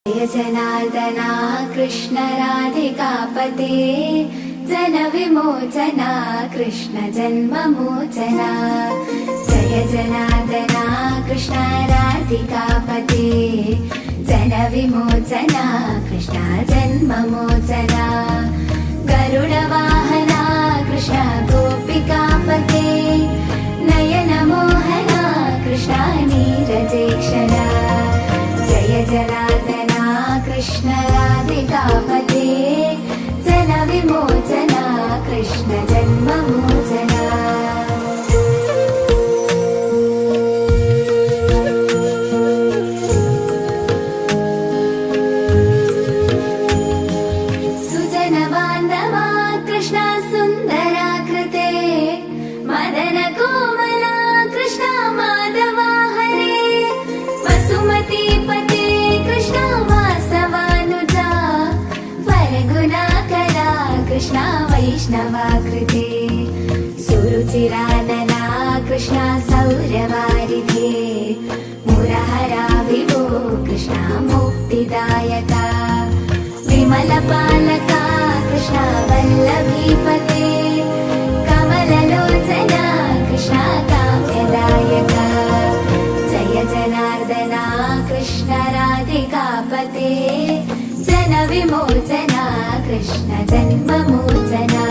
जय जनार्दना कृष्ण राधिकापते जन विमोचना कृष्ण जन्ममोचना। जय जनार्दना कृष्ण राधिकापते जन विमोचना कृष्ण जन्ममोचना। गरुडवाहना कृष्ण गोपिकापते नयन मोहना कृष्ण नीरजेक्षणा। जय जनार्दना कृष्ण राधिकापते जन विमोचना कृष्ण जन्ममोचना। सुजन बान्धवा कृष्ण सुन्दराकृते मदन कोमला कृष्ण माधवा हरे। वसुमती पते कृष्ण वासवानुजा वरगुणाकरा कृष्ण वैष्णवाकृते। सुरुचिरानना कृष्ण सौरवारिधे मुरहरा विभो कृष्ण मुक्तिदायका। विमलपालका कृष्ण वल्लभीपते कमललोचना कृष्ण काम्यदायका। जय जनार्दना कृष्ण राधिकापते जन विमोचना कृष्ण जन्ममोचना।